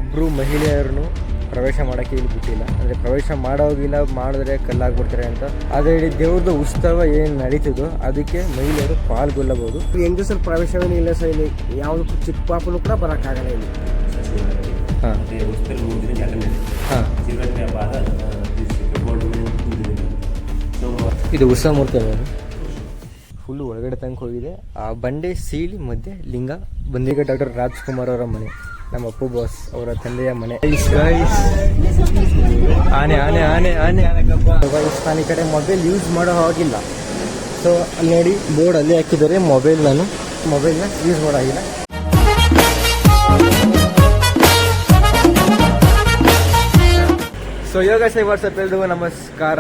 ಒಬ್ಬರು ಮಹಿಳೆಯರನ್ನು ಪ್ರವೇಶ ಮಾಡೋಕ್ಕೆ ಇಲ್ಲಿ ಬಿಟ್ಟಿಲ್ಲ. ಅಂದರೆ ಪ್ರವೇಶ ಮಾಡೋಗಿಲ್ಲ, ಮಾಡಿದ್ರೆ ಕಲ್ಲಾಗ್ಬಿಡ್ತಾರೆ ಅಂತ. ಅದೇ ಹೇಳಿ ದೇವ್ರದ್ದು ಉತ್ಸವ ಏನು ನಡೀತದೋ ಅದಕ್ಕೆ ಮಹಿಳೆಯರು ಪಾಲ್ಗೊಳ್ಳಬಹುದು. ಹೆಂಗಸರು ಪ್ರವೇಶವೇನು ಇಲ್ಲ ಸರ್, ಇಲ್ಲಿ ಯಾವುದು ಚಿಕ್ಕ ಪಾಪನು ಕೂಡ ಬರೋಕ್ಕಾಗಲ್ಲ ಇಲ್ಲಿ. ಇದು ಉತ್ಸವ ಮೂರ್ತಿ ಅಲ್ಲ, ಫುಲ್ಲು ಒಳಗಡೆ ತನಕ ಹೋಗಿದೆ. ಆ ಬಂಡೆ ಸೀಳಿ ಮಧ್ಯೆ ಲಿಂಗ ಬಂದೀಗ ಡಾಕ್ಟರ್ ರಾಜ್ಕುಮಾರ್ ಅವರ ಮನೆ, ನಮ್ಮ ಅಪ್ಪು ಬಾಸ್ ಅವರ ತಂದೆಯ ಮನೆ. ಆನೆ ಆನೆ ಆನೆ ಆನೆ ನಾನು ಈ ಕಡೆ ಮೊಬೈಲ್ ಯೂಸ್ ಮಾಡೋ ಹಾಗಿಲ್ಲ. ಸೊ ಅಲ್ಲಿ ನೋಡಿ ಬೋರ್ಡ್ ಅಲ್ಲೇ ಹಾಕಿದ್ದಾರೆ, ಮೊಬೈಲ್ನ ಯೂಸ್ ಮಾಡೋ ಹಾಗಿಲ್ಲ. ಸೊ ಯೋಗ ಸೈ ವಾಟ್ಸಪ್ ಎಲ್ರಿಗೂ ನಮಸ್ಕಾರ.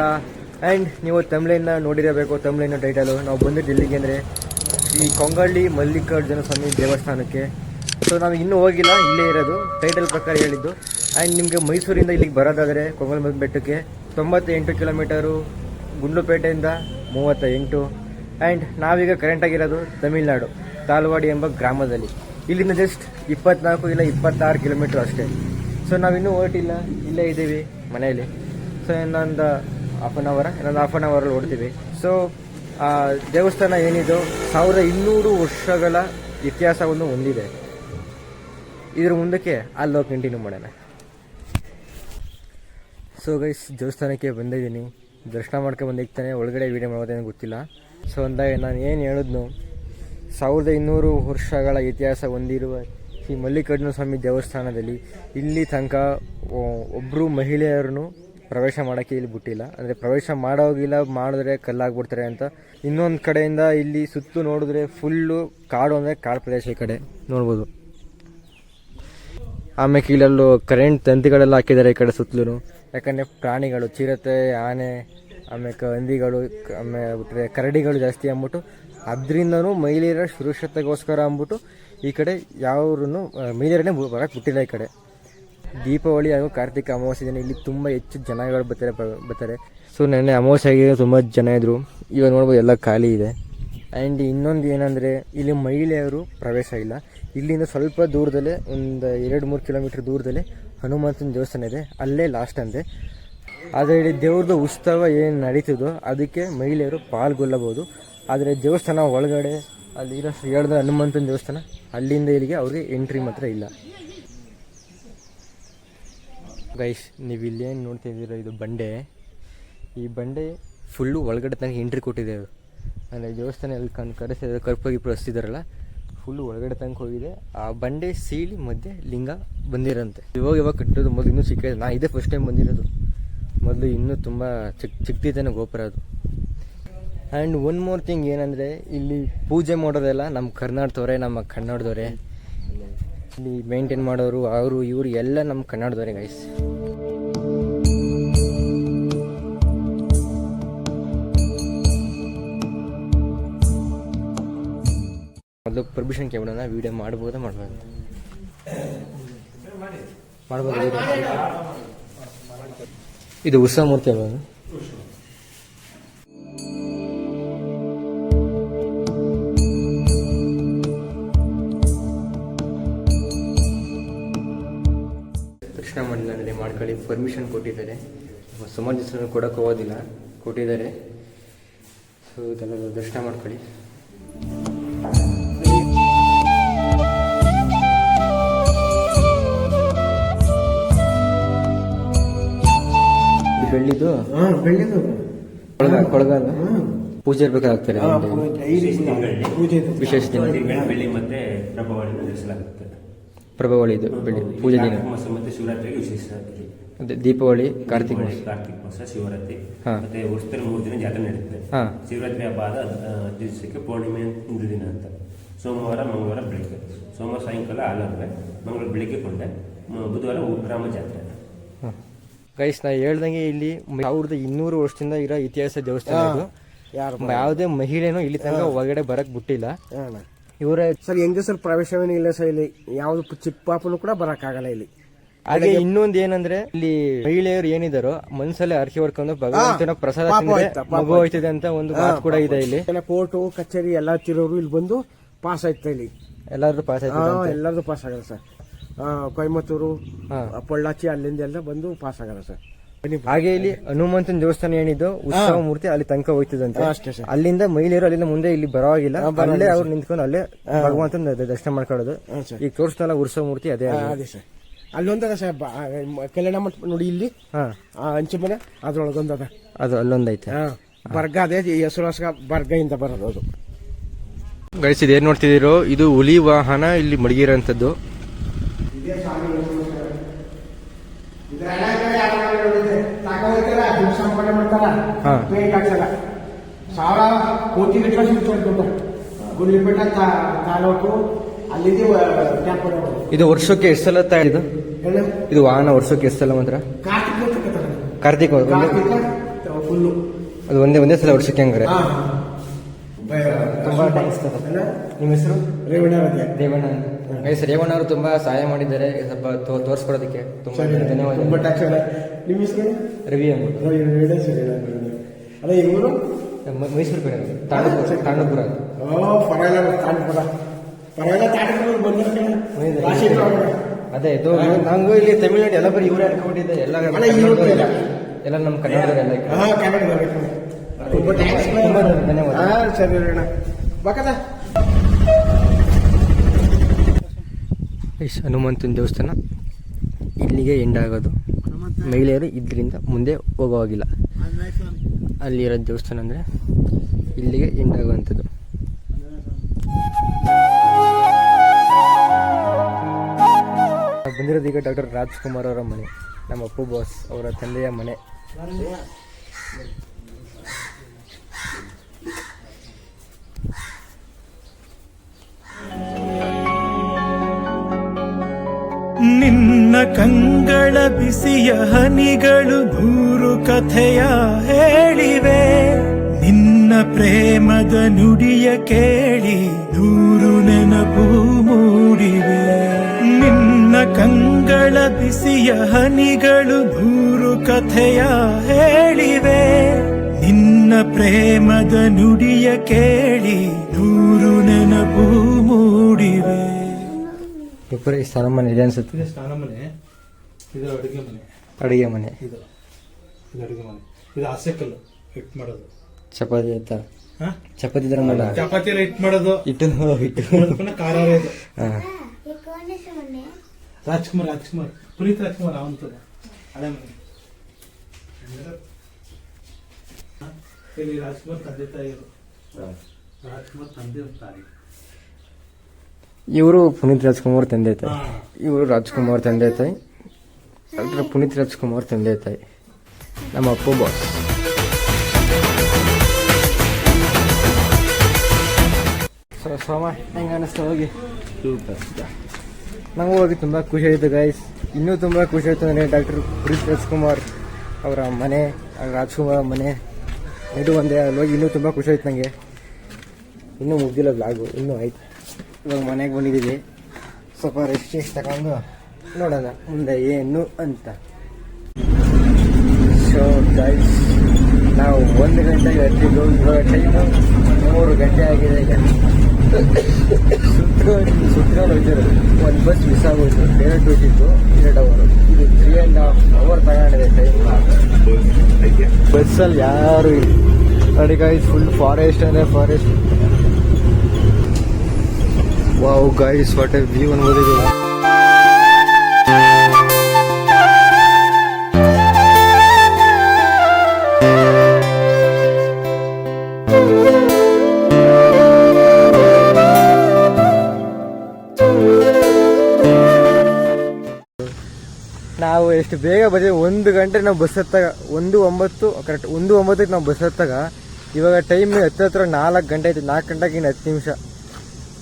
ಆ್ಯಂಡ್ ನೀವು ತಮಿಳಿನ ನೋಡಿರಬೇಕು, ತಮಿಳಿನ ಟೈಟಲು. ನಾವು ಬಂದಿದ್ದು ಇಲ್ಲಿಗೆ ಅಂದರೆ ಈ ಕೊಂಗಳ್ಳಿ ಮಲ್ಲಿಕಾರ್ಜುನ ಸ್ವಾಮಿ ದೇವಸ್ಥಾನಕ್ಕೆ. ಸೊ ನಾವು ಇನ್ನೂ ಹೋಗಿಲ್ಲ, ಇಲ್ಲೇ ಇರೋದು, ಟೈಟಲ್ ಪ್ರಕಾರ ಹೇಳಿದ್ದು. ಆ್ಯಂಡ್ ನಿಮಗೆ ಮೈಸೂರಿಂದ ಇಲ್ಲಿಗೆ ಬರೋದಾದರೆ ಕೊಂಗಲ್ ಬೆಟ್ಟಕ್ಕೆ 98 ಕಿಲೋಮೀಟರು, ಗುಂಡ್ಲುಪೇಟೆಯಿಂದ 38. ಆ್ಯಂಡ್ ನಾವೀಗ ಕರೆಂಟಾಗಿರೋದು ತಮಿಳ್ನಾಡು ತಾಲ್ವಾಡಿ ಎಂಬ ಗ್ರಾಮದಲ್ಲಿ. ಇಲ್ಲಿಂದ ಜಸ್ಟ್ 24 ಇಲ್ಲ 26 ಕಿಲೋಮೀಟ್ರ್ ಅಷ್ಟೇ. ಸೊ ನಾವಿನ್ನೂ ಹೊರಟಿಲ್ಲ, ಇಲ್ಲೇ ಇದ್ದೀವಿ ಮನೆಯಲ್ಲಿ. ಸೊ ಇನ್ನೊಂದು ಹಾಫ್ ಆನ್ ಅವರಲ್ಲಿ ಹೊಡ್ತೀವಿ. ಸೊ ದೇವಸ್ಥಾನ ಏನಿದು 1200 ವರ್ಷಗಳ ಇತಿಹಾಸವನ್ನು ಹೊಂದಿದೆ. ಇದ್ರ ಮುಂದಕ್ಕೆ ಅಲ್ಲೋಗಿ ಕಂಟಿನ್ಯೂ ಮಾಡೋಣ. ಸೊ ಗೈಸ್, ದೇವಸ್ಥಾನಕ್ಕೆ ಬಂದಿದ್ದೀನಿ, ದರ್ಶನ ಮಾಡ್ಕೊಂಡು ಬಂದಿರ್ತಾನೆ. ಒಳಗಡೆ ವೀಡಿಯೋ ಮಾಡೋದೇನು ಗೊತ್ತಿಲ್ಲ. ಸೊ ಅಂದಾಗ ನಾನು ಏನು ಹೇಳಿದ್ನು, 1200 ವರ್ಷಗಳ ಇತಿಹಾಸ ಹೊಂದಿರುವ ಈ ಮಲ್ಲಿಕಾರ್ಜುನ ಸ್ವಾಮಿ ದೇವಸ್ಥಾನದಲ್ಲಿ ಇಲ್ಲಿ ತನಕ ಒಬ್ಬರು ಮಹಿಳೆಯರನ್ನು ಪ್ರವೇಶ ಮಾಡೋಕ್ಕೆ ಇಲ್ಲಿ ಬಿಟ್ಟಿಲ್ಲ. ಅಂದರೆ ಪ್ರವೇಶ ಮಾಡೋಗಿಲ್ಲ, ಮಾಡಿದ್ರೆ ಕಲ್ಲಾಗ್ಬಿಡ್ತಾರೆ ಅಂತ. ಇನ್ನೊಂದು ಕಡೆಯಿಂದ ಇಲ್ಲಿ ಸುತ್ತು ನೋಡಿದ್ರೆ ಫುಲ್ಲು ಕಾಡು, ಅಂದರೆ ಕಾಡು ಪ್ರದೇಶ ಈ ಕಡೆ ನೋಡ್ಬೋದು. ಆಮೇಲೆ ಕೀಳಲ್ಲೂ ಕರೆಂಟ್ ತಂತಿಗಳೆಲ್ಲ ಹಾಕಿದ್ದಾರೆ ಈ ಕಡೆ ಸುತ್ತಲೂ. ಯಾಕಂದರೆ ಪ್ರಾಣಿಗಳು, ಚಿರತೆ, ಆನೆ, ಆಮೇಲೆ ಹಂದಿಗಳು, ಆಮೇಲೆ ಬಿಟ್ಟರೆ ಕರಡಿಗಳು ಜಾಸ್ತಿ ಅಂದ್ಬಿಟ್ಟು, ಅದರಿಂದನೂ ಮಹಿಳೆಯರ ಸುರಕ್ಷತೆಗೋಸ್ಕರ ಅಂದ್ಬಿಟ್ಟು ಈ ಕಡೆ ಯಾವ್ರೂ ಮಹಿಳೆಯರನ್ನೇ ಬರೋಕ್ಕೆ ಬಿಟ್ಟಿಲ್ಲ ಈ ಕಡೆ. ದೀಪಾವಳಿ ಹಾಗೂ ಕಾರ್ತಿಕ ಅಮಾವಾಸ್ಯೆ ದಿನ ಇಲ್ಲಿ ತುಂಬ ಹೆಚ್ಚು ಜನಗಳು ಬರ್ತಾರೆ. ಸೊ ನೆನ್ನೆ ಅಮಾವಾಸ್ಯೆಗೆ ತುಂಬ ಜನ ಇದ್ದರು, ಇವಾಗ ನೋಡ್ಬೋದು ಎಲ್ಲ ಖಾಲಿ ಇದೆ. ಆ್ಯಂಡ್ ಇನ್ನೊಂದು ಏನಂದರೆ ಇಲ್ಲಿ ಮಹಿಳೆಯರು ಪ್ರವೇಶ ಇಲ್ಲ. ಇಲ್ಲಿಂದ ಸ್ವಲ್ಪ ದೂರದಲ್ಲೇ, ಒಂದು 2-3 ಕಿಲೋಮೀಟ್ರ್ ದೂರದಲ್ಲೇ ಹನುಮಂತನ ದೇವಸ್ಥಾನ ಇದೆ, ಅಲ್ಲೇ ಲಾಸ್ಟ್ ಅಂತೆ. ಆದರೆ ಇಲ್ಲಿ ದೇವ್ರದ್ದು ಉತ್ಸವ ಏನು ನಡೀತದೋ ಅದಕ್ಕೆ ಮಹಿಳೆಯರು ಪಾಲ್ಗೊಳ್ಳಬಹುದು. ಆದರೆ ದೇವಸ್ಥಾನ ಒಳಗಡೆ ಅಲ್ಲಿರೋ ಹೇಳಿದ ಹನುಮಂತನ ದೇವಸ್ಥಾನ, ಅಲ್ಲಿಂದ ಇಲ್ಲಿಗೆ ಅವ್ರಿಗೆ ಎಂಟ್ರಿ ಮಾತ್ರ ಇಲ್ಲ. ಗೈಸ್, ನೀವು ಇಲ್ಲೇನು ನೋಡ್ತಿದ್ದೀರೋ ಇದು ಬಂಡೆ. ಈ ಬಂಡೆ ಫುಲ್ಲು ಒಳಗಡೆ ತನಕ ಎಂಟ್ರಿ ಕೊಟ್ಟಿದೆ. ಅದು ಅಂದರೆ ದೇವಸ್ಥಾನ ಎಲ್ಲಿ ಕರೆಸಿದ್ರೆ ಕರ್ಪಗಿಪ್ಪು ಹಚ್ತಿದಾರಲ್ಲ, ಫುಲ್ಲು ಒಳಗಡೆ ತನಕ ಹೋಗಿದೆ. ಆ ಬಂಡೆ ಸೀಳಿ ಮಧ್ಯೆ ಲಿಂಗ ಬಂದಿರೋಂತೆ. ಇವಾಗ ಕಟ್ಟಿರೋದು, ಮೊದಲು ಇನ್ನೂ ಸಿಕ್ಕಿದೆ. ನಾ ಇದೇ ಫಸ್ಟ್ ಟೈಮ್ ಬಂದಿರೋದು, ಮೊದಲು ಇನ್ನೂ ತುಂಬ ಚಿಕ್ಕದಿದ್ದಾನೆ ಗೋಪುರ ಅದು. ಆ್ಯಂಡ್ ಒನ್ ಮೋರ್ ಥಿಂಗ್ ಏನಂದರೆ, ಇಲ್ಲಿ ಪೂಜೆ ಮಾಡೋದೆಲ್ಲ ನಮ್ಮ ಕರ್ನಾಟಕದವರೇ, ನಮ್ಮ ಕನ್ನಡದವರೇ. ಇಲ್ಲಿ ಮೇಂಟೈನ್ ಮಾಡೋರು ಅವರು ಇವರು ಎಲ್ಲ ನಮ್ಮ ಕನ್ನಡದವರೇ ಗೈಸ್. ಮೊದಲು ಪರ್ಮಿಷನ್ ಕೇಳೋಣ, ವೀಡಿಯೋ ಮಾಡ್ಬೋದು ಇದು ಉತ್ಸವ ಮೂರ್ತಿ ಅಲ್ಲ. ದರ್ಶನ ಮಾಡಿಲ್ಲ ಅಂದರೆ ಮಾಡ್ಕೊಳ್ಳಿ, ಪರ್ಮಿಷನ್ ಕೊಟ್ಟಿದ್ದಾರೆ. ಸುಮಾರು ದಿವಸ ಕೊಡೋಕೆ ಹೋಗೋದಿಲ್ಲ, ಕೊಟ್ಟಿದ್ದಾರೆ. ಸೊ ಇದೆಲ್ಲ ದರ್ಶನ ಮಾಡ್ಕೊಳ್ಳಿ. ಬೆಳ್ಳಿದು ಕೊಳಗಾಲ ಪೂಜೆ ಇರ್ಬೇಕಾಗ್ತಾರೆ. ವಿಶೇಷ ದಿನ ಪ್ರಭಾವಳಿ ಇದು ಬೆಳ್ಳಿ ಪೂಜೆ ದಿನ. ಮತ್ತೆ ಶಿವರಾತ್ರಿಗೆ ವಿಶೇಷ, ಅದೇ ದೀಪಾವಳಿ, ಕಾರ್ತಿಕ ಮಾಸ, ಶಿವರಾತ್ರಿ, ಮತ್ತೆ ವರ್ಷದಲ್ಲಿ 3 ದಿನ ಜಾತ್ರೆ ನಡೀತದೆ. ಶಿವರಾತ್ರಿ ಹಬ್ಬ ಆದ ದಿವಸಕ್ಕೆ ಪೌರ್ಣಿಮೆ ಇಂದು ದಿನ ಅಂತ. ಸೋಮವಾರ ಮಂಗಳವಾರ ಬೆಳಿಗ್ಗೆ, ಸೋಮವಾರ ಸಾಯಂಕಾಲ ಆಲಂಬೆ, ಮಂಗಳವಾರ ಬೆಳಿಗ್ಗೆ ಕೊಂಡೆ, ಬುಧವಾರ ಗ್ರಾಮ ಜಾತ್ರೆ. ಗೈಸ್, ನಾ ಹೇಳ್ದಂಗೆ ಇಲ್ಲಿ 1200 ವರ್ಷದಿಂದ ಇರೋ ಇತಿಹಾಸ ದೇವಸ್ಥಾನ ಇದು. ಯಾವುದೇ ಮಹಿಳೆನೂ ಇಲ್ಲಿ ತನಕ ಹೊರಗಡೆ ಬರಕ್ ಬಿಟ್ಟಿಲ್ಲ. ಇವರೇ ಸರ್, ಹೆಂಗಸರು ಪ್ರವೇಶವೇನು ಇಲ್ಲ ಸರ್, ಇಲ್ಲಿ ಯಾವುದು ಚಿಕ್ಕ ಪಾಪನು ಕೂಡ ಬರೋಕ್ಕಾಗಲ್ಲ ಇಲ್ಲಿ. ಹಾಗೆ ಇನ್ನೊಂದು ಏನಂದ್ರೆ, ಇಲ್ಲಿ ಮಹಿಳೆಯರು ಏನಿದಾರೋ ಮನ್ಸಲ್ಲೇ ಅರ್ಕೆ ಹೊಡ್ಕೊಂಡು ಭಗವಂತನ ಪ್ರಸಾದ ತಿಂದ್ರೆ ಮಗು ಹೋಯ್ತದೆ ಅಂತ ಒಂದು ಮಾತು ಕೂಡ ಇದೆ. ಇಲ್ಲಿ ಕೋರ್ಟು ಕಚೇರಿ ಎಲ್ಲ ತಿರೋರು ಇಲ್ಲಿ ಬಂದು ಪಾಸ್ ಆಯ್ತಾ, ಇಲ್ಲಿ ಎಲ್ಲಾದ್ರೂ ಪಾಸ್ ಆಯ್ತು, ಎಲ್ಲರದು ಪಾಸ್ ಆಗಲ್ಲ ಸರ್. ಕೊಯಮತ್ತೂರು ಹಾ. ಪೊಳ್ಳಾಚಿ ಅಲ್ಲಿಂದ ಎಲ್ಲ ಬಂದು ಪಾಸ್ ಆಗಲ್ಲ ಸರ್. ಹಾಗೆ ಇಲ್ಲಿ ಹನುಮಂತನ ದೇವಸ್ಥಾನ ಏನಿದ್ದು ಉತ್ಸವ ಮೂರ್ತಿ ಅಲ್ಲಿ ತನಕ ಹೋಯ್ತದಂತೆ. ಅಷ್ಟೇ ಸರ್. ಅಲ್ಲಿಂದ ಮಹಿಳೆಯರು ಅಲ್ಲಿಂದ ಮುಂದೆ ಇಲ್ಲಿ ಬರೋವಾಗಿಲ್ಲ, ಅಲ್ಲೇ ಅವ್ರು ನಿಂತ್ಕೊಂಡು ಅಲ್ಲೇ ಭಗವಂತನ ದರ್ಶನ ಮಾಡ್ಕೊಳ್ಳೋದು. ಈಗ ತೋರಿಸ್ನಲ್ಲ ಉತ್ಸವ ಮೂರ್ತಿ ಅದೇ. ಅದೇ ಸರ್. ಅಲ್ಲೊಂದದ ಸರ್ ಕಲ್ಯಾಣ ಮಂಟಪ ನೋಡಿ, ಇಲ್ಲಿ ಹಾ ಅಂಚೆ ಮನೆ ಅದ್ರೊಳಗೊಂದದ, ಅದು ಅಲ್ಲೊಂದೈತೆ. ಬರ್ಗ ಅದೇ ಹೆಸರು ಬರ್ಗಯಿಂದ ಬರೋದು ಅದು. ಗೈಸ್ ಇದು ಏನ್ ನೋಡ್ತಿದ್ದೀರೋ ಇದು ಹುಲಿ ವಾಹನ ಇಲ್ಲಿ ಮಡಗಿರೋಂಥದ್ದು. ಸಾವಿರ ಕೋಟಿ ಗುಂಡ್ಲಿಪೇಟ ತಾಲೂಕು ಅಲ್ಲಿಂದ ಇದು ವರ್ಷಕ್ಕೆ ಎಷ್ಟು ಸಲ ಇದು ಇದು ವಾಹನ ವರ್ಷಕ್ಕೆ ಎಷ್ಟು ಸಲ ಮಾತ್ರ? ಕಾರ್ತಿಕ್ ಫುಲ್ಲು ಅದು ಒಂದೇ ಸಲ ವರ್ಷಕ್ಕೆ ಹಂಗಾರೆ. ತುಂಬಾ ಥ್ಯಾಂಕ್ಸ್. ನಿಮ್ಮ ಹೆಸರು? ರೇವಣ್ಣ. ರೇವಣ್ಣ ಅಂತ. ಗೈಸ್ ರೇವಣ್ಣ ಅವರು ತುಂಬಾ ಸಹಾಯ ಮಾಡಿದ್ದಾರೆ ಸ್ವಲ್ಪ ತೋರಿಸ್ಕೊಡೋದಕ್ಕೆ. ತುಂಬಾ ಧನ್ಯವಾದ. ತುಂಬಾ ಟ್ಯಾಕ್ಸ್. ನಿಮ್ಮ ಹೆಸರು? ರವಿ ಅಂದ್ಬಿಟ್ಟು. ಅದೇ ಇವರು ಮೈಸೂರು ಕಡೆ ತಾಂಡಪುರ. ಅದೇ ಇದು ನಂಗೂ ಇಲ್ಲಿ ತಮಿಳ್ನಾಡು ಎಲ್ಲ ಬರೀ ಇವರೇ ಅನ್ಕೊಂಡಿದ್ದೆ. ಎಲ್ಲ ನಮ್ಮ ಕನ್ನಡದವರೆಲ್ಲ. ತುಂಬಾ ಧನ್ಯವಾದ. ಸರಿ ಅಣ್ಣ. ಹನುಮಂತನ ದೇವಸ್ಥಾನ ಇಲ್ಲಿಗೆ ಎಂಡ್ ಆಗೋದು. ಮಹಿಳೆಯರು ಇದರಿಂದ ಮುಂದೆ ಹೋಗೋವಾಗಿಲ್ಲ. ಅಲ್ಲಿರೋ ದೇವಸ್ಥಾನ ಅಂದರೆ ಇಲ್ಲಿಗೆ ಎಂಡ್ ಆಗುವಂಥದ್ದು. ಬಂದಿರೋದು ಈಗ ಡಾಕ್ಟರ್ ರಾಜ್ಕುಮಾರ್ ಅವರ ಮನೆ, ನಮ್ಮ ಅಪ್ಪು ಬಾಸ್ ಅವರ ತಂದೆಯ ಮನೆ. ನಿನ್ನ ಕಂಗಳ ಬಿಸಿಯ ಹನಿಗಳು ನೂರು ಕಥೆಯ ಹೇಳಿವೆ, ನಿನ್ನ ಪ್ರೇಮದ ನುಡಿಯ ಕೇಳಿ ನೂರು ನೆನಪು ಮೂಡಿವೆ. ನಿನ್ನ ಕಂಗಳ ಬಿಸಿಯ ಹನಿಗಳು ನೂರು ಕಥೆಯ ಹೇಳಿವೆ, ನಿನ್ನ ಪ್ರೇಮದ ನುಡಿಯ ಕೇಳಿ ನೂರು ನೆನಪು ಮೂಡಿವೆ. ಇಬ್ಬರು ಈ ಸ್ನಾನ ಮನೆ ಇದೆ ಅನ್ಸುತ್ತೆ. ಇದು ಸ್ನಾನ ಮನೆ, ಇದು ಅಡುಗೆ ಮನೆ. ಅಡುಗೆ ಮನೆ ಇದು ಅಡುಗೆ ಮನೆ. ಇದು ಹಾಸ್ಯಕಲ್ಲು ಹಿಟ್ ಮಾಡೋದು. ಚಪಾತಿ ಆಯ್ತಾ? ಚಪಾತಿ ತರ ಮಾಡ ಚಪಾತಿ ಎಲ್ಲ ಹಿಟ್ ಮಾಡೋದು. ಇಟ್ಟು ಖಾರ ಇದು. ರಾಜ್ಕುಮಾರ್ ಪುನೀತ್ ರಾಜ್ಕುಮಾರ್ ಅವಂತದ ಹಳೆ ಮನೆ. ಇಲ್ಲಿ ರಾಜ್ಕುಮಾರ್ ತಂದೆ ತಾಯಿರು. ರಾಜ್ಕುಮಾರ್ ತಂದೆ ತಾಯಿ. ಇವರು ಪುನೀತ್ ರಾಜ್ಕುಮಾರ್ ತಂದೆ ತಾಯಿ. ಇವರು ರಾಜ್ಕುಮಾರ್ ತಂದೆ ತಾಯಿ. ಡಾಕ್ಟರ್ ಪುನೀತ್ ರಾಜ್ಕುಮಾರ್ ತಂದೆ ತಾಯಿ. ನಮ್ಮ ಅಪ್ಪು ಬಾಸ್. ಸೋಮ ಹೆಂಗ ಅನಿಸ್ತಾ ಹೋಗಿ? ನಂಗೆ ಹೋಗಿ ತುಂಬ ಖುಷಿ ಆಯಿತು ಗೈಸ್. ಇನ್ನೂ ತುಂಬ ಖುಷಿ ಆಯಿತು ಅಂದರೆ ಡಾಕ್ಟರ್ ಪುನೀತ್ ರಾಜ್ಕುಮಾರ್ ಅವರ ಮನೆ, ರಾಜ್ಕುಮಾರ್ ಮನೆ ಇದು ಒಂದೇ. ಅಲ್ಲಿ ಹೋಗಿ ಇನ್ನೂ ತುಂಬ ಖುಷಿ ಆಯ್ತು ನನಗೆ. ಇನ್ನೂ ಮುಗ್ದಿಲ್ಲ ಬ್ಲಾಗು, ಇನ್ನೂ ಆಯ್ತು. ಇವಾಗ ಮನೆಗೆ ಬಂದಿದ್ದೀವಿ, ಸ್ವಲ್ಪ ರೆಸ್ಟ್ ತಗೊಂಡು ನೋಡೋಣ ಮುಂದೆ ಏನು ಅಂತ. ಸೊ ಗೈಸ್ ನಾವು 1 ಗಂಟೆಗೆ ಹತ್ತಿದ್ದು, ಇವಾಗ ಟೈಮು 3 ಗಂಟೆ ಆಗಿದೆ. ಈಗ ಸುತ್ಕೊಂಡು ಹೋಗ್ತಿರೋದು. ಒಂದು ಬಸ್ ಮಿಸ್ ಆಗೋಯ್ತು, ಡೈರೆಕ್ಟ್ ಹೋಗಿತ್ತು 2 ಅವರ್. ಇದು 3.5 ಅವರ್ ತಗೊಂಡಿದೆ ಟೈಮ್. ಬಸ್ಸಲ್ಲಿ ಯಾರು ಇಲ್ಲ ನೋಡಿ ಗೈಸ್. ಫುಲ್ ಫಾರೆಸ್ಟ್ ಅಂದರೆ forest. Wow guys, what a view ಅನ್ಬೋದಿದೆ. ನಾವು ಎಷ್ಟು ಬೇಗ ಬಂದಿದ್ದೀವಿ. 1 ಗಂಟೆ ನಾವು ಬಸ್ ಹತ್ತಾಗ 1:09 ಕರೆಕ್ಟ್ 1:09ಕ್ಕೆ ನಾವು ಬಸ್ ಹತ್ತಾಗ ಇವಾಗ ಟೈಮ್ ಹತ್ರ 4 ಗಂಟೆ ಆಯ್ತು. 4 ಗಂಟೆಗೆ ಇನ್ನು 10 ನಿಮಿಷ.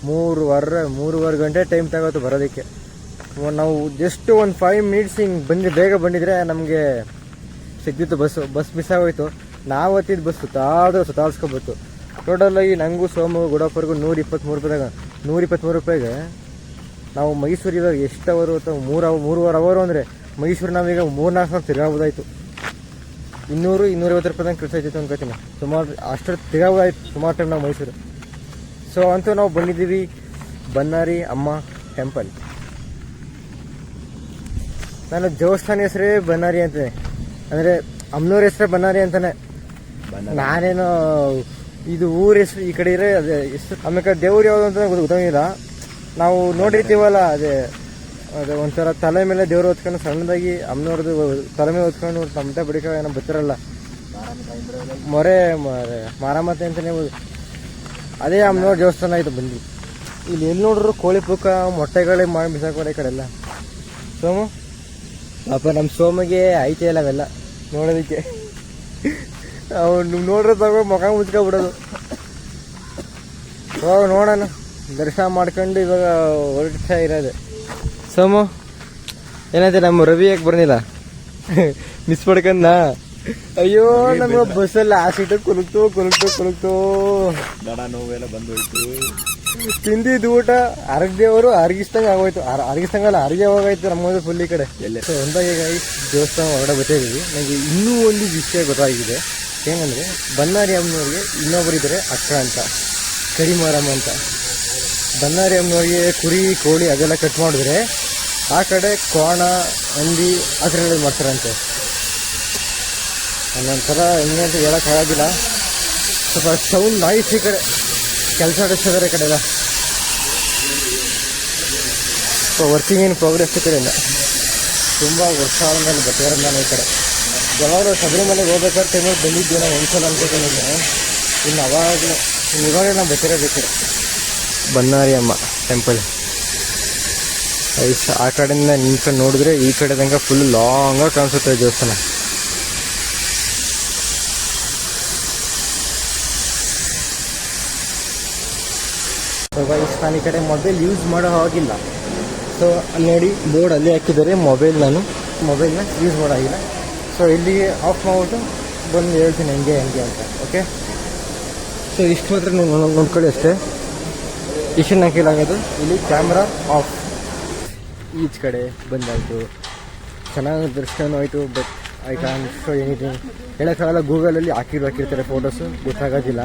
3.5 ಗಂಟೆ ಟೈಮ್ ತಗೋತು ಬರೋದಕ್ಕೆ. ನಾವು ಜಸ್ಟ್ ಒಂದು 5 ಮಿನಿಟ್ಸ್ ಹಿಂಗೆ ಬೇಗ ಬಂದಿದ್ರೆ ನಮಗೆ ಸಿಗ್ತಿತ್ತು. ಬಸ್ ಮಿಸ್ ಆಗೋಯ್ತು. ನಾವು ಹತ್ತಿದ್ದು ಬಸ್ ಸುತ್ತಾಡ್ಸ್ಕೊಬತ್ತು. ಟೋಟಲಾಗಿ ನನಗೂ ಸೋಮು ಗುಡಪ್ಪರ್ಗೂ 123 ರೂಪಾಯಿಗೆ ನಾವು ಮೈಸೂರು ಇವಾಗ ಎಷ್ಟು ಅವರು ಅಥವಾ 3.5 ಅವರು ಅಂದರೆ ಮೈಸೂರು ನಾವೀಗ 3-4 ಸಾವಿರ ತಿರ್ಗಾಬೋದಾಯ್ತು. 200-250 ರೂಪಾಯಿ ಕೆಲಸ ಆಯ್ತಿತ್ತು ಅನ್ಕೋತೀನಿ. ಸುಮಾರು ಅಷ್ಟು ತಿರ್ಗಾಬೋದಾಯ್ತು ಸುಮಾರು ಟೈಮ್ ನಾವು ಮೈಸೂರು. ಸೊ ಅಂತೂ ನಾವು ಬಂದಿದ್ದೀವಿ ಬನ್ನಾರಿ ಅಮ್ಮ ಟೆಂಪಲ್. ನಾನು ದೇವಸ್ಥಾನ ಹೆಸರೇ ಬನ್ನಾರಿ ಅಂತಾನೆ, ಅಂದರೆ ಅಮ್ನೂರ್ ಹೆಸರೇ ಬನ್ನಾರಿ ಅಂತಾನೆ. ನಾನೇನು ಇದು ಊರ ಹೆಸರು ಈ ಕಡೆ ಇರೋ ಅದೇ ಹೆಸರು. ಆಮೇಲೆ ದೇವ್ರು ಯಾವುದು ಅಂತ ಗೊತ್ತಾಗಿಲ್ಲ. ನಾವು ನೋಡಿರ್ತೀವಲ್ಲ ಅದೇ ಒಂಥರ ತಲೆ ಮೇಲೆ ದೇವ್ರು ಹೊತ್ಕೊಂಡು ಸಣ್ಣದಾಗಿ ಅಮ್ಮನವ್ರದ್ದು ತಲೆ ಮೇಲೆ ಹೊತ್ಕೊಂಡು ತಮ್ಮಟ ಬಡಿಕ ಏನೋ ಬರ್ತಿರಲ್ಲ, ಮೊರೆ ಮಾರಮ್ಮತೆ ಅಂತಲೇ ಅದೇ ಅಮ್ಮನವ್ರ ದೇವಸ್ಥಾನ ಆಯಿತು ಬಂದು. ಇಲ್ಲಿ ಎಲ್ಲಿ ನೋಡ್ರು ಕೋಳಿ ಪೂಕ ಮೊಟ್ಟೆಗಳೇ ಮಾಡಿ ಬಿಸಾಕೋಡೆ ಈ ಕಡೆ ಎಲ್ಲ. ಸೋಮು ಪಾಪ ನಮ್ಮ ಸೋಮಿಗೆ ಐತೆ ಇಲ್ಲ ಅವೆಲ್ಲ ನೋಡೋದಕ್ಕೆ. ಅವ್ನು ನೋಡ್ರೆ ತಗೋ ಮುಖ ಮುಚ್ಕೊಬಿಡೋದು. ಹೋಗ ನೋಡೋಣ, ದರ್ಶನ ಮಾಡ್ಕೊಂಡು ಇವಾಗ ಹೊರಡ್ತಾ ಇರೋದೆ. ಸೋಮು ಏನಂತೆ ನಮ್ಮ ರವಿ ಯಾಕೆ ಬರ್ನಿಲ್ಲ? ಮಿಸ್ ಮಾಡ್ಕಂದ. ಅಯ್ಯೋ ನಮ್ಮ ಬಸ್ಸಲ್ಲಿ ಆ ಸೀಟು ಕುಲುಕ್ತು ನೋವೆಲ್ಲ ಬಂದೋಯ್ತು. ತಿಂದಿದ್ದು ಊಟ ಅರ್ಗ್ದೇವರು ಅರ್ಗಿಸ್ದಂಗೆ ಆಗೋಯ್ತು. ಅರ್ಗಿಸ್ದಂಗಲ್ಲ ಅರ್ಗೆ ಹೋಗಾಯ್ತು ನಮ್ಮದು ಫುಲ್ ಈ ಕಡೆ ಎಲ್ಲ. ಒಂದಾಗಿ ದೇವಸ್ಥಾನ ಹೊರಗಡೆ ಬರ್ತಾಯಿದ್ದೀವಿ. ನನಗೆ ಇನ್ನೂ ಒಂದು ವಿಷಯ ಗೊತ್ತಾಗಿದೆ. ಏನಂದರೆ ಬನ್ನಾರಿ ಅಮ್ಮನವ್ರಿಗೆ ಇನ್ನೊಬ್ಬರು ಇದ್ದಾರೆ ಅಕ್ಕ ಅಂತ, ಕರಿಮಾರಮ್ಮ ಅಂತ. ಬನ್ನಾರಿ ಅಮ್ಮನವ್ರಿಗೆ ಕುರಿ ಕೋಳಿ ಅದೆಲ್ಲ ಕಟ್ ಮಾಡಿದ್ರೆ ಆ ಕಡೆ ಕೋಣ ಹಂದಿ ಆ ಥರ ಮಾಡ್ತಾರಂತೆ. ಒಂದೊಂಥರ ಹೆಂಗೆ ಅಂತ ಹೇಳೋಕ್ಕಾಗೋದಿಲ್ಲ. ಸ್ವಲ್ಪ ಸೌಂಡ್ ನಾಯ್ಸ್ ಈ ಕಡೆ ಕೆಲಸ ನಡೆಸಿದ್ದಾರೆ ಈ ಕಡೆ ಎಲ್ಲ. ವರ್ಕಿಂಗ್ ಇನ್ ಪ್ರೋಗ್ರೆಸ್ ಈ ಕಡೆಯಿಂದ ತುಂಬ ವರ್ಷ ಆದಮೇಲೆ ಬರ್ತಿರೋದು ನಾನು ಈ ಕಡೆ. ಯಾವಾಗಲೂ ಶಬರಿಮಲೆಗೆ ಹೋಗ್ಬೇಕಾದ್ರೆ ಟೈಮಲ್ಲಿ ಬಂದಿದ್ದೀವಿ ನಾವು ಒಂದ್ಸಲ ಅನ್ಕೋತೀನಿ. ಇನ್ನು ಇವಾಗ ನಾವು ಬರ್ತಿರೋದು ಈ ಕಡೆ ಬನ್ನಾರಿ ಅಮ್ಮ ಟೆಂಪಲ್. ಆ ಕಡೆಯಿಂದ ನಿಂತ್ಕೊಂಡು ನೋಡಿದ್ರೆ ಈ ಕಡೆ ತನಕ ಫುಲ್ ಲಾಂಗಾಗಿ ಕಾಣಿಸುತ್ತೆ ದೇವಸ್ಥಾನ. ನಾನು ಈ ಕಡೆ ಮೊಬೈಲ್ ಯೂಸ್ ಮಾಡೋ ಹಾಗಿಲ್ಲ. ಸೊ ಅಲ್ಲಿ ನೋಡಿ ಬೋರ್ಡ್ ಅಲ್ಲೇ ಹಾಕಿದ್ದಾರೆ. ನಾನು ಮೊಬೈಲ್ನ ಯೂಸ್ ಮಾಡೋ ಹಾಗಿಲ್ಲ. ಸೊ ಇಲ್ಲಿಗೆ ಆಫ್ ಮಾಡಿಬಿಟ್ಟು ಬಂದು ಹೇಳ್ತೀನಿ ಹೆಂಗೆ ಅಂತ. ಓಕೆ, ಸೊ ಇಷ್ಟು ಮಾತ್ರ ನೋಡ್ಕೊಳ್ಳಿ ಅಷ್ಟೇ. ಇಷ್ಟನ್ನು ಹಾಕಿಲಾಗೋದು. ಇಲ್ಲಿ ಕ್ಯಾಮ್ರಾ ಆಫ್. ಈಚ್ ಕಡೆ ಬಂದಾಯಿತು, ಚೆನ್ನಾಗಿ ದರ್ಶನ ಆಯಿತು. But I can show anything. ಹೇಳೋಕ್ಕಾಗಲ್ಲ, ಗೂಗಲಲ್ಲಿ ಹಾಕಿರ್ತಾರೆ ಫೋಟೋಸು, ಗೊತ್ತಾಗೋದಿಲ್ಲ.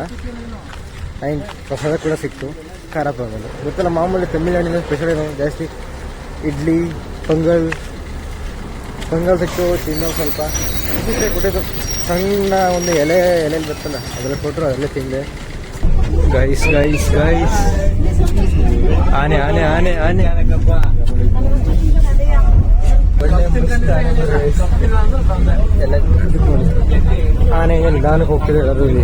ಆ್ಯಂಡ್ ಪ್ರಸಾದ ಕೂಡ ಸಿಕ್ತು, ಖಾರ ಪೊಂಗಲ್. ಗೊತ್ತಲ್ಲ ಮಾಮೂಲಿ ತಮಿಳ್ನಾಡಿನ ಸ್ಪೆಷಲ್ ಏನು ಜಾಸ್ತಿ ಇಡ್ಲಿ ಪೊಂಗಲ್ ಸಿಕ್ತು. ತಿನ್ನೋ ಸ್ವಲ್ಪ ಕೊಟ್ಟಿದ್ದು ಸಣ್ಣ ಒಂದು ಎಲೆಯಲ್ಲಿ ಬರ್ತಲ್ಲ ಅದೆಲ್ಲ ಕೊಟ್ಟರು, ಅದೆಲ್ಲ ತಿಂದೆ. ಗೈಸ್ ಆನೆ ಆನೆ ನಿಧಾನಕ್ಕೆ ಹೋಗ್ತಿದೆ. ಅದರಲ್ಲಿ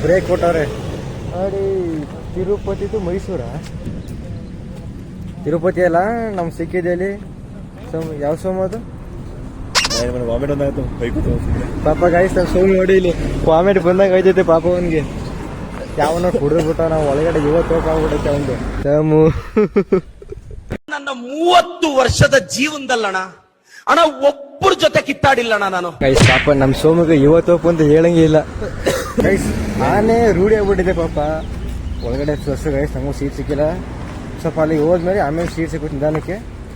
ಬ್ರೇಕ್ ಕೊಟ್ಟವ್ರೆ ನೋಡಿ. ತಿರುಪತಿ ಟು ಮೈಸೂರ? ತಿರುಪತಿ ಅಲ್ಲ, ನಮ್ಮ ಸಿಕ್ಕಿದಲ್ಲಿ ಯಾವ ಸೋಮ ಅದು? ಪಾಪ ಗಾಯ್ಸ್ ನಾವು ಸೋಮ್ ನೋಡಿ ಇಲ್ಲಿ ವಾಮಿಟ್ ಬಂದಾಗ ಆಯ್ತೈತೆ ಪಾಪ ಅವನಿಗೆ. ಯಾವನ ಕುಡಿದ್ಬಿಟ್ಟ ನಾವು ಒಳಗಡೆ ಇವತ್ತು ಹೋಗ್ಬಿಟ್ಟೈತೆ ಅವನಿಗೆ. ಸೋಮು ನನ್ನ 30 ವರ್ಷದ ಜೀವನದಲ್ಲಣ್ಣ ಅಣ್ಣ ಒಬ್ಬರ ಜೊತೆ ಕಿತ್ತಾಡಿಲ್ಲಣ್ಣ ನಾನು. ಗೈಸ್ ಪಾಪ ನಮ್ಮ ಸೋಮಿಗೆ ಇವತ್ತು ಅಂತ ಹೇಳಂಗೆ ಇಲ್ಲ ಗೈಸ್. ಆನೆ ರೂಢಿ ಆಗ್ಬಿಟ್ಟಿದೆ ಪಾಪ ಒಳಗಡೆ. ಫಸ್ಟ್ ಗೈಸ್ ನಮಗೂ ಸೀಟ್ ಸಿಕ್ಕಿಲ್ಲ. ಸ್ವಲ್ಪ ಅಲ್ಲಿ ಹೋದ್ಮೇಲೆ ಆಮೇಲೆ ಸೀಟ್ ಸಿಗುತ್ತೆ ನಿಧಾನಕ್ಕೆ.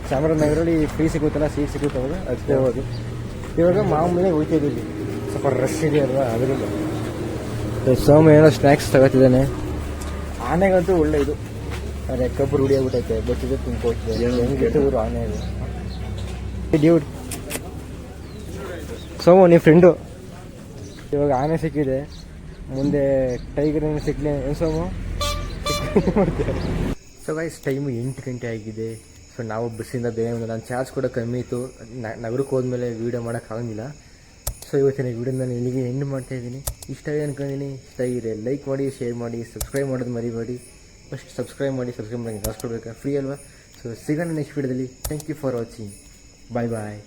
ಚಾಮರಾಜನಗರಲ್ಲಿ ಫ್ರೀ ಸಿಗುತ್ತಲ್ಲ, ಸೀಟ್ ಸಿಗುತ್ತವಾಗ ಅದಕ್ಕೆ ಹೋಗೋದು. ಇವಾಗ ಮಾಮೂಲಿ ಹೋಗ್ತಿದ್ದೀವಿ, ಸ್ವಲ್ಪ ರಶ್ ಇದೆ ಅಲ್ವಾ ಅದರಿಂದ. ಸೋಮ ಏನೋ ಸ್ನ್ಯಾಕ್ಸ್ ತಗೋತಿದ್ದಾನೆ. ಆನೆಗಂತೂ ಒಳ್ಳೆ ಇದು, ಅದೇ ಕಬ್ಬು ರೂಢಿ ಆಗ್ಬಿಟ್ಟೈತೆ. ಬಚ್ಚಿದೆ ತುಂಬ್ಕೊಡ್ತಿದೆ. ಹೆಂಗಿತ್ತು ಇವರು ಆನೆ ಇದು ಡ್ಯೂಡ್. ಸೋಮು ನಿಮ್ಮ ಫ್ರೆಂಡು ಇವಾಗ ಆನೆ ಸಿಕ್ಕಿದೆ, ಮುಂದೆ ಟೈಗರ್ ಏನು ಸಿಕ್ಕಲಿ ಏನು ಸೋಮು ಮಾಡ್ತಾರೆ. ಸೊ ಗೈಸ್ ಟೈಮು 8 ಗಂಟೆ ಆಗಿದೆ. ಸೊ ನಾವು ಬಸ್ಸಿಂದ ಬೇಗ ನನ್ನ ಚಾರ್ಜ್ ಕೂಡ ಕಮ್ಮಿ ಇತ್ತು. ನಗರಕ್ಕೆ ಹೋದ್ಮೇಲೆ ವೀಡಿಯೋ ಮಾಡೋಕ್ಕಾಗಂಗಿಲ್ಲ. ಸೊ ಇವತ್ತಿನ ವೀಡಿಯೋ ನಾನು ಇಲ್ಲಿಗೆ ಎಂಡ್ ಮಾಡ್ತಾಯಿದ್ದೀನಿ. ಇಷ್ಟ ಆಗಿದೆ ಅನ್ಕೊಂಡಿದ್ದೀನಿ. ಇಷ್ಟ ಆಗಿದೆ ಲೈಕ್ ಮಾಡಿ, ಶೇರ್ ಮಾಡಿ, ಸಬ್ಸ್ಕ್ರೈಬ್ ಮಾಡೋದು ಮರಿಬೇಡಿ. ಫಸ್ಟ್ ಸಬ್ಸ್ಕ್ರೈಬ್ ಮಾಡಿ ಕಾಸು ಕೊಡಬೇಕಾ, ಫ್ರೀ ಅಲ್ವಾ? ಸೊ ಸಿಗೋಣ ನೆಕ್ಸ್ಟ್ ವೀಡಿಯೋದಲ್ಲಿ. Thank you for watching. Bye bye.